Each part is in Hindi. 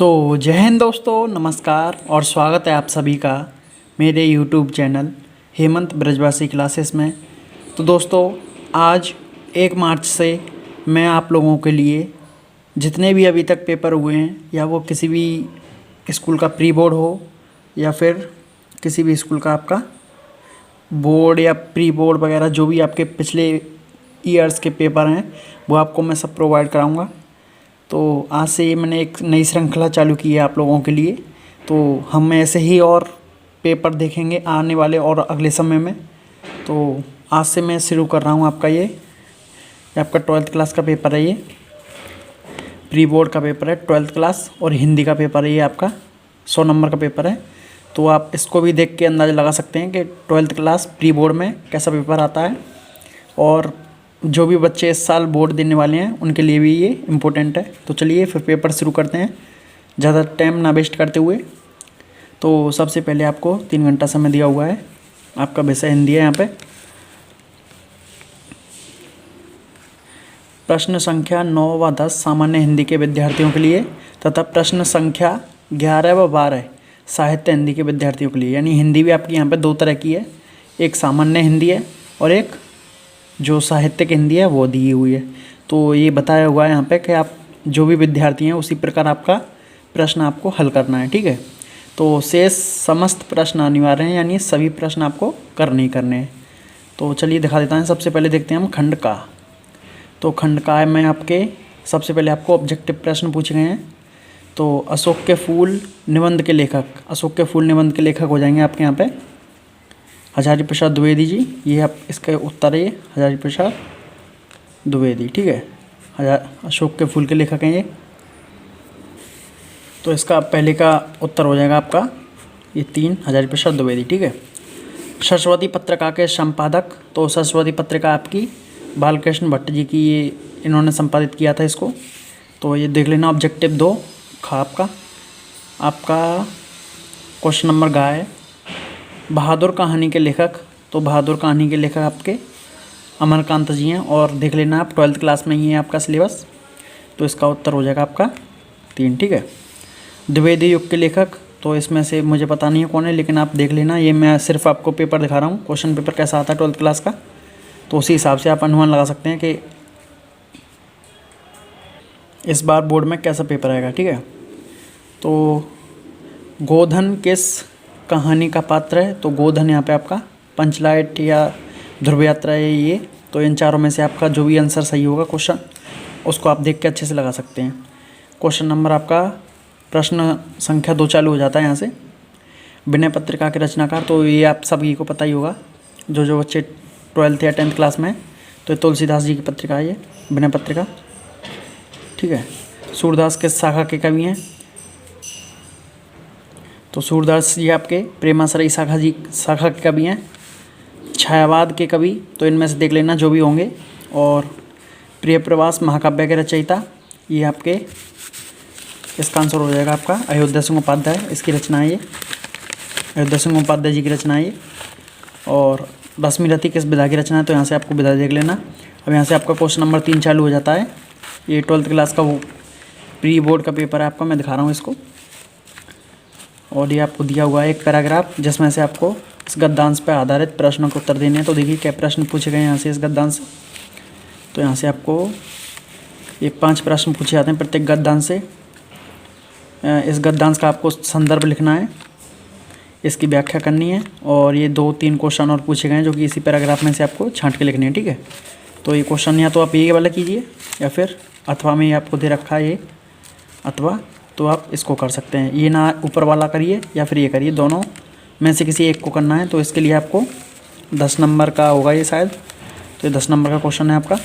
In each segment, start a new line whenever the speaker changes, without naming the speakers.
जय हिंद दोस्तों, नमस्कार और स्वागत है आप सभी का मेरे YouTube चैनल हेमंत ब्रजवासी क्लासेस में। तो दोस्तों, आज 1 मार्च से मैं आप लोगों के लिए जितने भी अभी तक पेपर हुए हैं, या वो किसी भी स्कूल का प्री बोर्ड हो या फिर किसी भी स्कूल का आपका बोर्ड या प्री बोर्ड वगैरह, जो भी आपके पिछले ईयर्स के पेपर हैं वो आपको मैं सब प्रोवाइड कराऊँगा। तो आज से ये मैंने एक नई श्रृंखला चालू की है आप लोगों के लिए। तो हम ऐसे ही और पेपर देखेंगे आने वाले और अगले समय में। तो आज से मैं शुरू कर रहा हूँ आपका ये आपका 12th क्लास का पेपर है। ये प्री बोर्ड का पेपर है 12th क्लास, और हिंदी का पेपर है। ये आपका 100 नंबर का पेपर है। तो आप इसको भी देख के अंदाज़ा लगा सकते हैं कि 12th क्लास प्री बोर्ड में कैसा पेपर आता है, और जो भी बच्चे इस साल बोर्ड देने वाले हैं उनके लिए भी ये इम्पोर्टेंट है। तो चलिए फिर पेपर शुरू करते हैं, ज़्यादा टाइम ना वेस्ट करते हुए। तो सबसे पहले आपको 3 घंटा समय दिया हुआ है। आपका विषय हिंदी है। यहाँ पे प्रश्न संख्या 9 व 10 सामान्य हिंदी के विद्यार्थियों के लिए, तथा प्रश्न संख्या 11 व 12 साहित्य हिंदी के विद्यार्थियों के लिए। यानी हिंदी भी आपकी यहाँ पे 2 तरह की है, एक सामान्य हिंदी है और एक जो साहित्यिक हिंदी है वो दी हुई है। तो ये बताया हुआ है यहाँ पे कि आप जो भी विद्यार्थी हैं उसी प्रकार आपका प्रश्न आपको हल करना है, ठीक है। तो शेष समस्त प्रश्न अनिवार्य हैं, यानी सभी प्रश्न आपको करने ही करने हैं। तो चलिए दिखा देता हूँ। सबसे पहले देखते हैं हम खंड का। तो खंड का में आपके सबसे पहले आपको ऑब्जेक्टिव प्रश्न पूछे गए हैं। तो अशोक के फूल निबंध के लेखक, अशोक के फूल निबंध के लेखक हो जाएंगे आपके यहाँ पे हजारी प्रसाद द्विवेदी जी। ये आप इसका उत्तर है, ये हजारी प्रसाद द्विवेदी, ठीक है। अशोक के फूल के लेखक हैं ये। तो इसका पहले का उत्तर हो जाएगा आपका ये 3 हजारी प्रसाद द्विवेदी, ठीक है। सरस्वती पत्रिका के संपादक, तो सरस्वती पत्रिका आपकी बालकृष्ण भट्ट जी की, ये इन्होंने संपादित किया था इसको। तो ये देख लेना ऑब्जेक्टिव 2 खा आपका क्वेश्चन नंबर गा है। बहादुर कहानी के लेखक, तो बहादुर कहानी के लेखक आपके अमरकांत जी हैं, और देख लेना आप 12th क्लास में ही है आपका सिलेबस। तो इसका उत्तर हो जाएगा आपका 3, ठीक है। द्विवेदी युग के लेखक, तो इसमें से मुझे पता नहीं है कौन है, लेकिन आप देख लेना। ये मैं सिर्फ आपको पेपर दिखा रहा हूँ, क्वेश्चन पेपर कैसा आता है 12th क्लास का। तो उसी हिसाब से आप अनुमान लगा सकते हैं कि इस बार बोर्ड में कैसा पेपर आएगा, ठीक है। तो गोधन किस कहानी का पात्र है, तो गोधन यहाँ पे आपका पंचलाइट या ध्रुव यात्रा है ये। तो इन चारों में से आपका जो भी आंसर सही होगा क्वेश्चन, उसको आप देख के अच्छे से लगा सकते हैं। क्वेश्चन नंबर आपका प्रश्न संख्या 2 चालू हो जाता है यहाँ से। विनय पत्रिका के रचनाकार, तो ये आप सभी को पता ही होगा, जो बच्चे 12th या 10th क्लास में। तो तुलसीदास जी की पत्रिका है ये विनय पत्रिका, ठीक है। सूरदास किस शाखा के कवि हैं, तो सूरदास जी आपके प्रेमाश्रयी शाखा के कवि हैं। छायावाद के कवि, तो इनमें से देख लेना जो भी होंगे। और प्रिय प्रवास महाकाव्य के रचयिता, ये आपके इसका आंसर हो जाएगा आपका अयोध्या सिंह उपाध्याय, इसकी रचना है ये, अयोध्या सिंह उपाध्याय जी की रचना है ये। और रश्मिरथी किस विधा की रचना है, तो यहाँ से आपको विधा देख लेना। अब यहाँ से आपका क्वेश्चन नंबर 3 चालू हो जाता है। ये 12th क्लास का वो प्री बोर्ड का पेपर है आपका, मैं दिखा रहा हूँ इसको। और ये आपको दिया हुआ है एक पैराग्राफ, जिसमें से आपको इस गद्यांश पर आधारित प्रश्नों के उत्तर देने हैं। तो देखिए क्या प्रश्न पूछे गए हैं यहाँ से इस गद्यांश से। तो यहाँ से आपको ये 5 प्रश्न पूछे जाते हैं प्रत्येक गद्यांश से। इस गद्यांश का आपको संदर्भ लिखना है, इसकी व्याख्या करनी है, और ये 2-3 क्वेश्चन और पूछे गए हैं जो कि इसी पैराग्राफ में से आपको छांट के लिखने हैं, ठीक है। तो ये क्वेश्चन या तो आप ये वाला कीजिए, या फिर अथवा में आपको दे रखा है ये अथवा, तो आप इसको कर सकते हैं। ये ना ऊपर वाला करिए या फिर ये करिए, दोनों में से किसी एक को करना है। तो इसके लिए आपको 10 नंबर का होगा ये शायद। तो ये 10 नंबर का क्वेश्चन है आपका।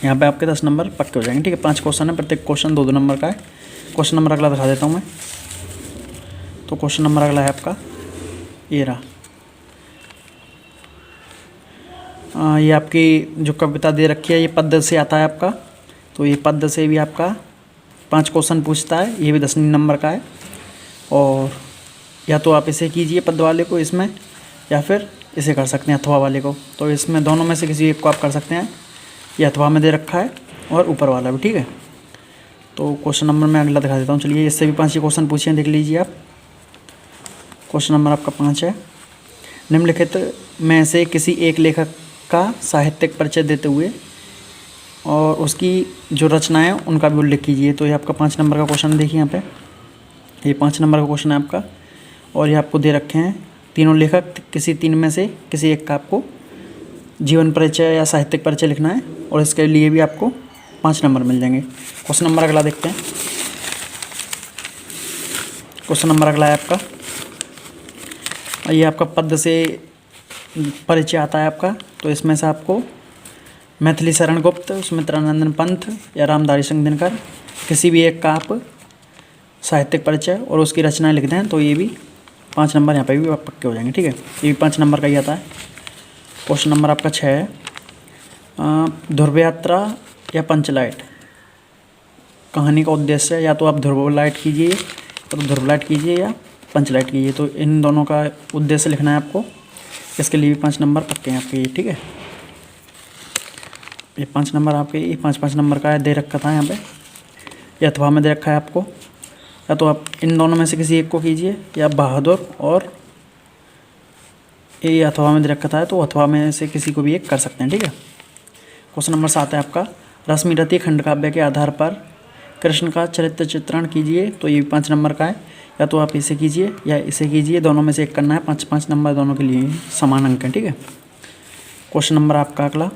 यहाँ पे आपके 10 नंबर पक्के हो जाएंगे, ठीक है। 5 क्वेश्चन है, प्रत्येक क्वेश्चन 2-2 नंबर का है। क्वेश्चन नंबर अगला दिखा देता हूँ मैं। तो क्वेश्चन नंबर अगला है आपका ये रहा। ये आपकी जो कविता दे रखी है ये पद्य से आता है आपका। तो ये पद्य से भी आपका 5 क्वेश्चन पूछता है, ये भी 10 नंबर का है। और या तो आप इसे कीजिए पद्य वाले को इसमें, या फिर इसे कर सकते हैं अथवा वाले को। तो इसमें दोनों में से किसी एक को आप कर सकते हैं। ये अथवा में दे रखा है और ऊपर वाला भी, ठीक है। तो क्वेश्चन नंबर मैं अगला दिखा देता हूँ। चलिए, इससे भी 5 क्वेश्चन पूछे हैं, देख लीजिए आप। क्वेश्चन नंबर आपका 5 है, निम्नलिखित में से किसी एक लेखक का साहित्यिक परिचय देते हुए और उसकी जो रचनाएं उनका भी उल्लेख कीजिए। तो ये आपका 5 नंबर का क्वेश्चन देखिए यहाँ पे, ये 5 नंबर का क्वेश्चन है आपका। और ये आपको दे रखे हैं तीनों लेखक, किसी 3 में से किसी एक का आपको जीवन परिचय या साहित्यिक परिचय लिखना है, और इसके लिए भी आपको 5 नंबर मिल जाएंगे। क्वेश्चन नंबर अगला देखते हैं। क्वेश्चन नंबर अगला है आपका, ये आपका पद्य से परिचय आता है आपका। तो इसमें से आपको मैथिली शरण गुप्त, सुमित्रानंदन पंत या रामधारी सिंह दिनकर, किसी भी एक का आप साहित्यिक परिचय और उसकी रचनाएं लिख दें, तो ये भी 5 नंबर यहाँ पे भी पक्के हो जाएंगे। ठीक है, ये भी 5 नंबर का ही आता है। क्वेश्चन नंबर आपका 6 है, ध्रुव यात्रा या पंचलाइट कहानी का उद्देश्य है। या तो आप ध्रुवलाइट कीजिए, तो ध्रुवलाइट कीजिए या पंचलाइट कीजिए, तो इन दोनों का उद्देश्य लिखना है आपको। इसके लिए भी 5 नंबर पक्के हैं आपके। ठीक है, ये 5 नंबर आपके, ये 5-5 नंबर का दे रखा था यहाँ पे, ये अथवा में दे रखा है आपको। या तो आप इन दोनों में से किसी एक को कीजिए, या बहादुर और ये अथवा में दे रखा था, तो अथवा में से किसी को भी एक कर सकते हैं। ठीक है, क्वेश्चन नंबर 7 है आपका, रश्मिरथी खंडकाव्य के आधार पर कृष्ण का चरित्र चित्रण कीजिए। तो ये 5 नंबर का है। या तो आप इसे कीजिए या इसे कीजिए, दोनों में से एक करना है। 5-5 नंबर दोनों के लिए समान अंक हैं। ठीक है, क्वेश्चन नंबर आपका अगला,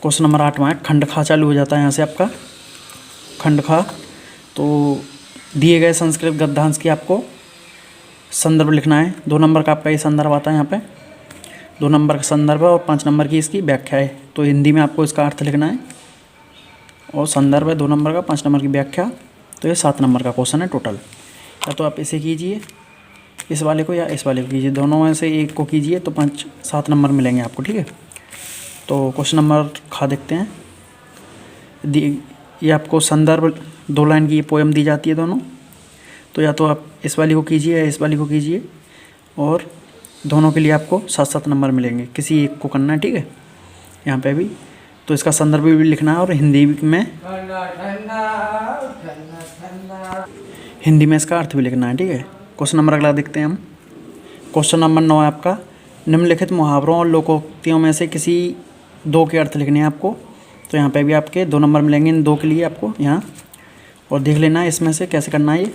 क्वेश्चन नंबर 8वां है, खंडखा चालू हो जाता है यहाँ से आपका। खंडखा, तो दिए गए संस्कृत गद्यांश की आपको संदर्भ लिखना है। 2 नंबर का आपका ये संदर्भ आता है यहाँ पे, 2 नंबर का संदर्भ है और 5 नंबर की इसकी व्याख्या है। तो हिंदी में आपको इसका अर्थ लिखना है, और संदर्भ है 2 नंबर का, 5 नंबर की व्याख्या। तो ये 7 नंबर का क्वेश्चन है टोटल। या तो आप इसे कीजिए, इस वाले को, या इस वाले को कीजिए, दोनों में से एक को कीजिए, तो 5-7 नंबर मिलेंगे आपको। ठीक है, तो क्वेश्चन नंबर खा देखते हैं। ये आपको संदर्भ 2 लाइन की ये पोएम दी जाती है दोनों। तो या तो आप इस वाली को कीजिए या इस वाली को कीजिए, और दोनों के लिए आपको 7-7 नंबर मिलेंगे, किसी एक को करना है। ठीक है, यहाँ पे भी तो इसका संदर्भ भी लिखना है, और हिंदी में इसका अर्थ भी लिखना है। ठीक है, क्वेश्चन नंबर अगला देखते हैं हम। क्वेश्चन नंबर 9 है आपका, निम्नलिखित मुहावरों और लोकोक्तियों में से किसी 2 के अर्थ लिखने हैं आपको। तो यहाँ पे भी आपके 2 नंबर मिलेंगे इन 2 के लिए आपको यहाँ, और देख लेना है इसमें से कैसे करना है। ये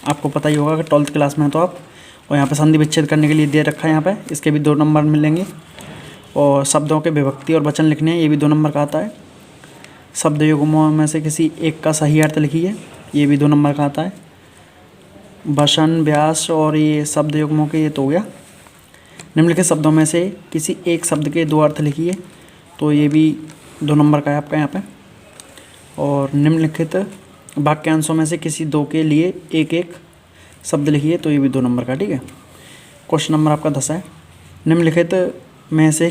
आपको पता ही होगा कि 12th क्लास में तो आप, और यहाँ पे संधि विच्छेद करने के लिए दे रखा है यहाँ पे, इसके भी 2 नंबर मिलेंगे। और शब्दों के विभक्ति और वचन लिखने हैं, ये भी 2 नंबर का आता है। शब्द युग्मों में से किसी एक का सही अर्थ लिखिए, ये भी 2 नंबर का आता है। वचन, व्यास और ये शब्द युग्मों के ये तो हो गया। निम्नलिखित शब्दों में से किसी एक शब्द के 2 अर्थ लिखिए, तो ये भी 2 नंबर का है आपका यहाँ पे। और निम्नलिखित वाक्यांशों में से किसी 2 के लिए एक शब्द लिखिए, तो ये भी 2 नंबर का। ठीक है, क्वेश्चन नंबर आपका 10 है, निम्नलिखित में से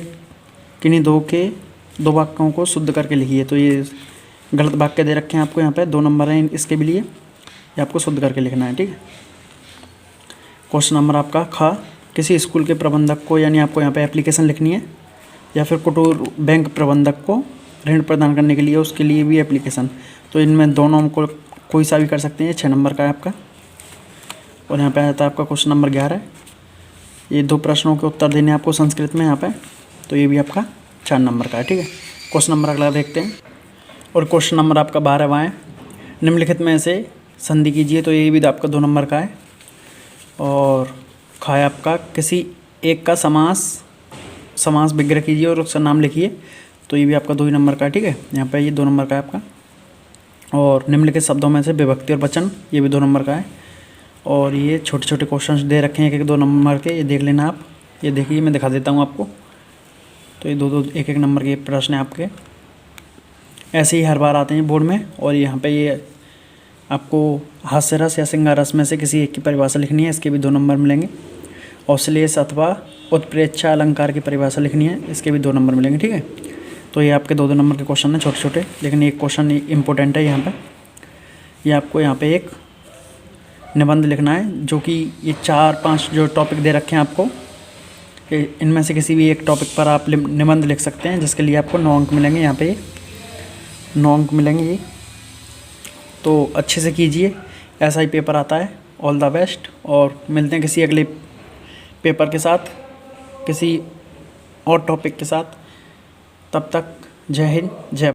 किन्हीं 2 वाक्यों को शुद्ध करके लिखिए। तो ये गलत वाक्य दे रखे हैं आपको यहाँ पे, 2 नंबर हैं इसके भी लिए, ये आपको शुद्ध करके लिखना है। ठीक है, क्वेश्चन नंबर आपका खा, किसी स्कूल के प्रबंधक को, यानी आपको यहाँ पे एप्लीकेशन लिखनी है, या फिर कुटीर बैंक प्रबंधक को ऋण प्रदान करने के लिए, उसके लिए भी एप्लीकेशन। तो इनमें दोनों को कोई सा भी कर सकते हैं। 6 नंबर का है आपका। और यहाँ पे आता है आपका क्वेश्चन नंबर 11, ये 2 प्रश्नों के उत्तर देने आपको संस्कृत में यहाँ पे, तो ये भी आपका 4 नंबर का है। ठीक है, क्वेश्चन नंबर अगला देखते हैं। और क्वेश्चन नंबर आपका 12वां है, निम्नलिखित में से संधि कीजिए। तो ये भी आपका 2 नंबर का है। और खा है आपका, किसी एक का समास विग्रह कीजिए और उसका नाम लिखिए। तो ये भी आपका 2 ही नंबर का है। ठीक है, यहाँ पे ये 2 नंबर का है आपका। और निम्नलिखित शब्दों में से विभक्ति और वचन, ये भी 2 नंबर का है। और ये छोटे छोटे क्वेश्चंस दे रखे हैं 1-2 नंबर के, ये देख लेना आप। ये देखिए, मैं दिखा देता हूँ आपको। तो ये 2-2 1-1 नंबर के प्रश्न हैं आपके, ऐसे ही हर बार आते हैं बोर्ड में। और यहाँ पे ये आपको हास्य रस या श्रृंगार रस में से किसी एक की परिभाषा लिखनी है, इसके भी 2 नंबर मिलेंगे। औश्लेष अथवा उत्प्रेक्षा अलंकार की परिभाषा लिखनी है, इसके भी 2 नंबर मिलेंगे। ठीक है, तो ये आपके 2-2 नंबर के क्वेश्चन हैं छोटे छोटे, लेकिन एक क्वेश्चन इंपॉर्टेंट है यहाँ पे। ये आपको यहाँ पे एक निबंध लिखना है, जो कि ये 4-5 जो टॉपिक दे रखे हैं आपको, इनमें से किसी भी एक टॉपिक पर आप निबंध लिख सकते हैं, जिसके लिए आपको 9 अंक मिलेंगे यहाँ पे। 9 अंक मिलेंगे ये। तो अच्छे से कीजिए, ऐसा ही पेपर आता है। ऑल द बेस्ट, और मिलते हैं किसी अगले पेपर के साथ, किसी और टॉपिक के साथ। तब तक जय हिंद, जय